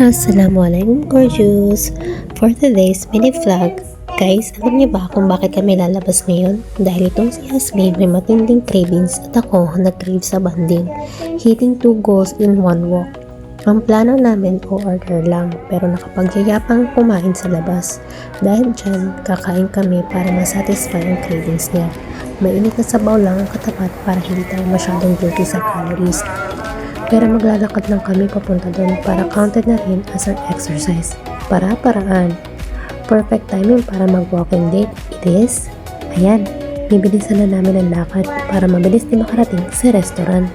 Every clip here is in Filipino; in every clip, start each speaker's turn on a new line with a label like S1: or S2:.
S1: Assalamualaikum gorgeous! For today's mini vlog, guys, alam niyo ba kung bakit kami lalabas ngayon? Dahil itong si Yasmin may matinding cravings at ako nag-crave sa banding. Hitting 2 goals in 1 walk. Ang plano namin o order lang pero nakapagyayapang kumain sa labas. Dahil dyan, kakain kami para masatisfy ang cravings niya. Mainit na sabaw lang ang katapat para hindi tayo masyadong guilty sa calories. Pero maglalakad lang kami papunta doon para counted na rin as an exercise. Para-paraan. Perfect timing para mag-walking date. It is. Ayan, bibilisan na namin ang lakad para mabilis din makarating sa restaurant.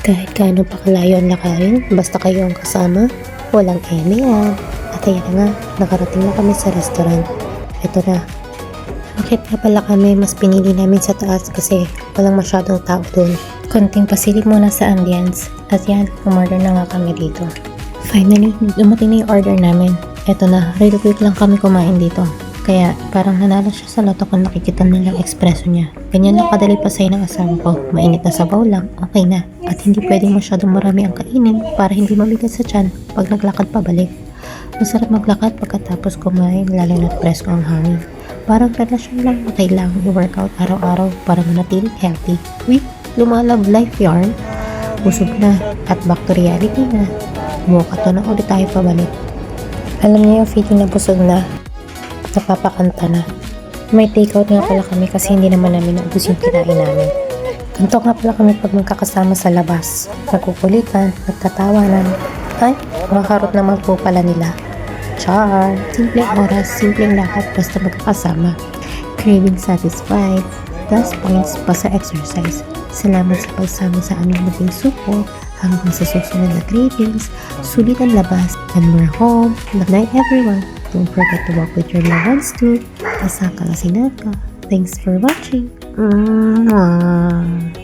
S1: Kahit gaano pa kalayo ang lakarin, basta kayo ang kasama, walang eme yan. At ayan nga, nakarating na kami sa restaurant. Ito na. Bakit nga pala kami mas pinili namin sa taas kasi walang masyadong tao doon. Konting pasilip muna sa ambience. At yan, umorder na nga kami dito. Finally, dumating na yung order namin. Eto na, real quick lang kami kumain dito. Kaya parang nanalo siya sa loto kung nakikita nilang ekspreso niya. Ganyan lang kadali pa sa'yo ng asawa ko. Mainit na sabaw lang, okay na. At hindi pwedeng masyadong marami ang kainin para hindi mabigat sa tiyan pag naglakad pabalik. Masarap maglakad pagkatapos kumain lalo na't presko ang hangin. Parang relasyon lang na kailangan i-workout araw-araw para manatiling healthy. Lumalab life yarn. Busog na at back to reality na. Buka to na ulit tayo pabalik. Alam niyo yung feeling na busog na, napapakanta na. May takeout nga pala kami kasi hindi naman namin naubos yung kinain namin. Ganito nga pala kami pag magkakasama sa labas. Nagkukulitan, nagtatawanan. Ay, makakarot naman po pala nila. Char! Simpleng oras, simpleng lahat basta magkakasama. Craving satisfied. Plus points pa sa exercise. Salamat sa pagsama sa aming muling suko hanggang sa susunod na cravings. Sulit ang labas and we're home. Good night everyone. Don't forget to walk with your loved ones too. Asaka Sinaka. Thanks for watching. Mwah.